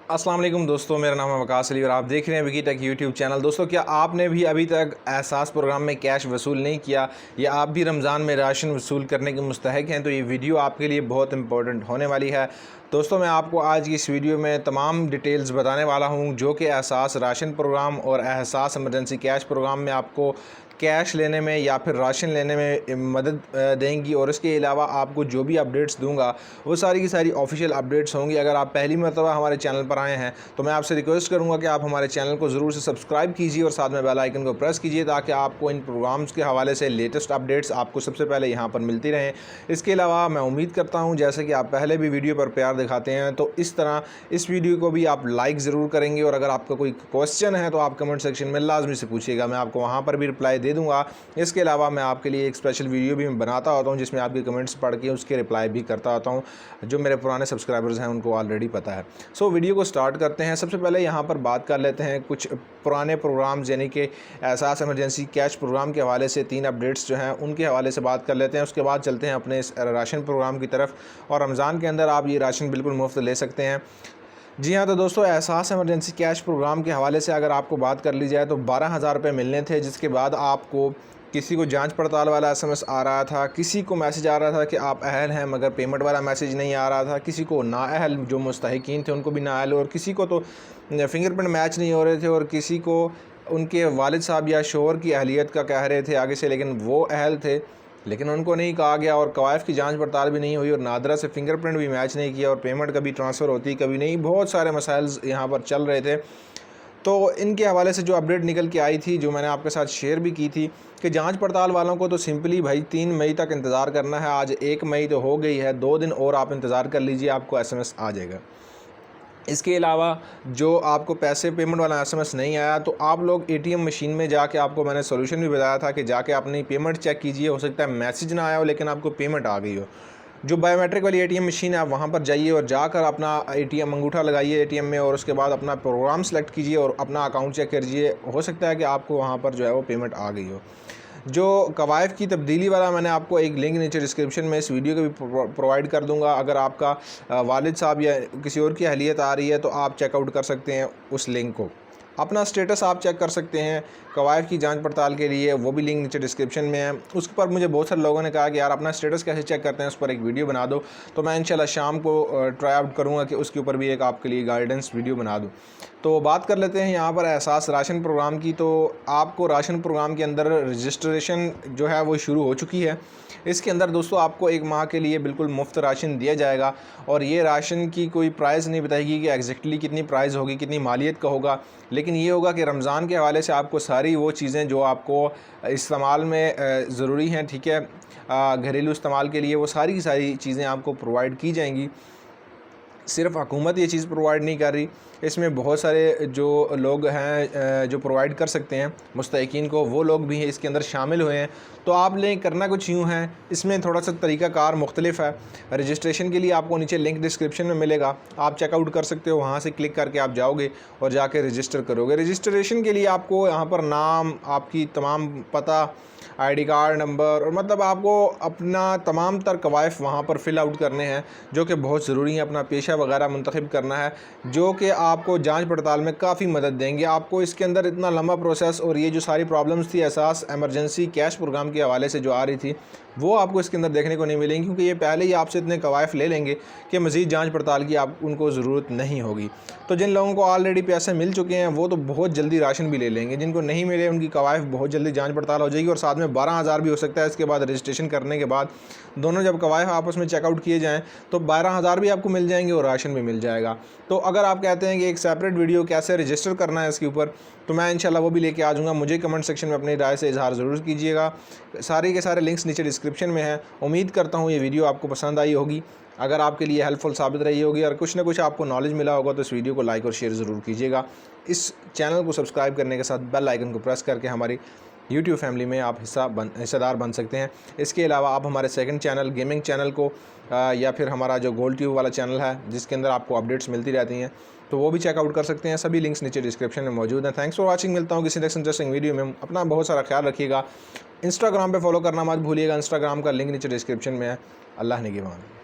अस्सलाम वालेकुम दोस्तों, मेरा नाम है वकास अली और आप देख रहे हैं विकी टेक यूट्यूब चैनल। दोस्तों, क्या आपने भी अभी तक एहसास प्रोग्राम में कैश वसूल नहीं किया या आप भी रमज़ान में राशन वसूल करने के मुस्तहिक हैं, तो ये वीडियो आपके लिए बहुत इंपॉर्टेंट होने वाली है। दोस्तों, मैं आपको आज की इस वीडियो में तमाम डिटेल्स बताने वाला हूँ जो कि एहसास राशन प्रोग्राम और एहसास एमरजेंसी कैश प्रोग्राम में आपको कैश लेने में या फिर राशन लेने में मदद देंगी। और इसके अलावा आपको जो भी अपडेट्स दूंगा वो सारी की सारी ऑफिशियल अपडेट्स होंगी। अगर आप पहली मरतबा हमारे चैनल पर आए हैं तो मैं आपसे रिक्वेस्ट करूंगा कि आप हमारे चैनल को ज़रूर से सब्सक्राइब कीजिए और साथ में बेल आइकन को प्रेस कीजिए ताकि आपको इन प्रोग्राम्स के हवाले से लेटेस्ट अपडेट्स आपको सबसे पहले यहाँ पर मिलती रहें। इसके अलावा मैं उम्मीद करता हूँ जैसे कि आप पहले भी वीडियो पर प्यार दिखाते हैं तो इस तरह इस वीडियो को भी आप लाइक ज़रूर करेंगे। और अगर आपका कोई क्वेश्चन है तो आप कमेंट सेक्शन में लाजमी से पूछिएगा, मैं आपको वहाँ पर भी रिप्लाई दे दूँगा। इसके अलावा मैं आपके लिए एक स्पेशल वीडियो भी बनाता होता हूँ जिसमें आपके कमेंट्स पढ़ के उसके रिप्लाई भी करता होता हूँ। जो मेरे पुराने सब्सक्राइबर्स हैं उनको ऑलरेडी पता है। सो वीडियो को स्टार्ट करते हैं। सबसे पहले यहाँ पर बात कर लेते हैं कुछ पुराने प्रोग्राम्स यानी कि एहसास एमरजेंसी कैश प्रोग्राम के हवाले से 3 अपडेट्स जो हैं उनके हवाले से बात कर लेते हैं। उसके बाद चलते हैं अपने इस राशन प्रोग्राम की तरफ और रमज़ान के अंदर आप ये राशन बिल्कुल मुफ्त ले सकते हैं। जी हाँ, तो दोस्तों एहसास एमरजेंसी कैश प्रोग्राम के हवाले से अगर आपको बात कर ली जाए तो 12,000 रुपये मिलने थे, जिसके बाद आपको किसी को जांच पड़ताल वाला एसएमएस आ रहा था, किसी को मैसेज आ रहा था कि आप अहल हैं मगर पेमेंट वाला मैसेज नहीं आ रहा था, किसी को नाअहल जो मुस्तहिकीन थे उनको भी नाअहल, और किसी को तो फिंगरप्रिंट मैच नहीं हो रहे थे, और किसी को उनके वालिद साहब या शोहर की अहलियत का कह रहे थे आगे से लेकिन वो अहल थे लेकिन उनको नहीं कहा गया, और कवायफ की जांच पड़ताल भी नहीं हुई, और नादरा से फिंगरप्रिंट भी मैच नहीं किया, और पेमेंट कभी ट्रांसफ़र होती कभी नहीं। बहुत सारे मसाइल यहाँ पर चल रहे थे। तो इनके हवाले से जो अपडेट निकल के आई थी जो मैंने आपके साथ शेयर भी की थी कि जांच पड़ताल वालों को तो सिंपली भाई 3 मई तक इंतज़ार करना है। आज 1 मई तो हो गई है, 2 दिन और आप इंतज़ार कर लीजिए, आपको एसएमएस आ जाएगा। इसके अलावा जो आपको पैसे पेमेंट वाला एसएमएस नहीं आया तो आप लोग एटीएम मशीन में जाके, आपको मैंने सोल्यूशन भी बताया था कि जाके अपनी पेमेंट चेक कीजिए, हो सकता है मैसेज ना आया हो लेकिन आपको पेमेंट आ गई हो। जो बायोमेट्रिक वाली एटीएम मशीन है आप वहाँ पर जाइए और जाकर अपना एटीएम अंगूठा लगाइए एटीएम में, और उसके बाद अपना प्रोग्राम सेलेक्ट कीजिए और अपना अकाउंट चेक कीजिए। हो सकता है कि आपको वहाँ पर जो है वो पेमेंट आ गई हो। जो कवायद की तब्दीली वाला मैंने आपको एक लिंक नीचे डिस्क्रिप्शन में इस वीडियो के भी प्रोवाइड कर दूंगा। अगर आपका वालिद साहब या किसी और की अहलियत आ रही है तो आप चेकआउट कर सकते हैं उस लिंक को। अपना स्टेटस आप चेक कर सकते हैं कवायद की जांच पड़ताल के लिए, वो भी लिंक नीचे डिस्क्रिप्शन में है। उस पर मुझे बहुत सारे लोगों ने कहा कि यार अपना स्टेटस कैसे चेक करते हैं, उस पर एक वीडियो बना दो। तो मैं इंशाल्लाह शाम को ट्राई आउट करूँगा कि उसके ऊपर भी एक आपके लिए गाइडेंस वीडियो बना दूँ। तो बात कर लेते हैं यहाँ पर एहसास राशन प्रोग्राम की। तो आपको राशन प्रोग्राम के अंदर रजिस्ट्रेशन जो है वो शुरू हो चुकी है। इसके अंदर दोस्तों आपको 1 माह के लिए बिल्कुल मुफ्त राशन दिया जाएगा, और ये राशन की कोई प्राइस नहीं बताएगी कि एग्जैक्टली कितनी प्राइस होगी, कितनी मालियत का होगा, लेकिन ये होगा कि रमज़ान के हवाले से आपको सारी वो चीज़ें जो आपको इस्तेमाल में ज़रूरी हैं, ठीक है, घरेलू इस्तेमाल के लिए, वो सारी की सारी चीज़ें आपको प्रोवाइड की जाएंगी। सिर्फ हुकूमत ये चीज़ प्रोवाइड नहीं कर रही, इसमें बहुत सारे जो लोग हैं जो प्रोवाइड कर सकते हैं मुस्तहिकीन को, वो लोग भी इसके अंदर शामिल हुए हैं। तो आप लें करना कुछ यूँ है, इसमें थोड़ा सा तरीक़ाकार मुख्तलिफ है। रजिस्ट्रेशन के लिए आपको नीचे लिंक डिस्क्रिप्शन में मिलेगा, आप चेकआउट कर सकते हो, वहाँ से क्लिक करके आप जाओगे और जाके रजिस्टर करोगे। रजिस्ट्रेशन के लिए आपको यहाँ पर नाम, आपकी तमाम पता, आईडी कार्ड नंबर, और मतलब आपको अपना तमाम तर कवायफ वहाँ पर फिल आउट करने हैं जो कि बहुत ज़रूरी है। अपना पेशा वगैरह मुंतखब करना है जो कि आपको जांच पड़ताल में काफ़ी मदद देंगे। आपको इसके अंदर इतना लंबा प्रोसेस और ये जो सारी प्रॉब्लम्स थी एहसास एमरजेंसी कैश प्रोग्राम के हवाले से जो आ रही थी वो आपको इसके अंदर देखने को नहीं मिलेंगी, क्योंकि ये पहले ही आपसे इतने कवायफ ले लेंगे कि मज़ीद जांच पड़ताल की आप उनको ज़रूरत नहीं होगी। तो जिन लोगों को ऑलरेडी पैसे मिल चुके हैं वो तो बहुत जल्दी राशन भी ले लेंगे, जिनको नहीं मिले उनकी कवायफ बहुत जल्दी जांच पड़ताल हो जाएगी, और साथ में 12,000 भी हो सकता है इसके बाद रजिस्ट्रेशन करने के बाद। दोनों जब कवायफ आपस में चेकआउट किए जाएँ तो 12,000 भी आपको मिल जाएंगे और राशन भी मिल जाएगा। तो अगर आप कहते हैं कि एक सेपरेट वीडियो कैसे रजिस्टर करना है इसके ऊपर, तो मैं इंशाल्लाह वो भी लेके आ जाऊँगा। मुझे कमेंट सेक्शन में अपनी राय से इजहार ज़रूर कीजिएगा। सारे के सारे लिंक्स नीचे डिस्क्रिप्शन में हैं। उम्मीद करता हूँ ये वीडियो आपको पसंद आई होगी। अगर आपके लिए हेल्पफुल साबित रही होगी और कुछ ना कुछ आपको नॉलेज मिला होगा तो इस वीडियो को लाइक और शेयर ज़रूर कीजिएगा। इस चैनल को सब्सक्राइब करने के साथ बेल आइकन को प्रेस करके हमारी यूट्यूब फैमिली में आप हिस्सेदार बन सकते हैं। इसके अलावा आप हमारे सेकंड चैनल गेमिंग चैनल को या फिर हमारा जो गोल्ड ट्यूब वाला चैनल है जिसके अंदर आपको अपडेट्स मिलती रहती हैं, तो वो भी चेकआउट कर सकते हैं। सभी लिंक्स नीचे डिस्क्रिप्शन में मौजूद हैं। Thanks for watching. मिलता हूँ किसी नेक्स्ट इंटरेस्टिंग वीडियो में। अपना बहुत सारा ख्याल रखिएगा। इंस्टाग्राम पे फॉलो करना मत भूलिएगा, इंस्टाग्राम का लिंक नीचे डिस्क्रिप्शन में है। अल्लाह निगहबान।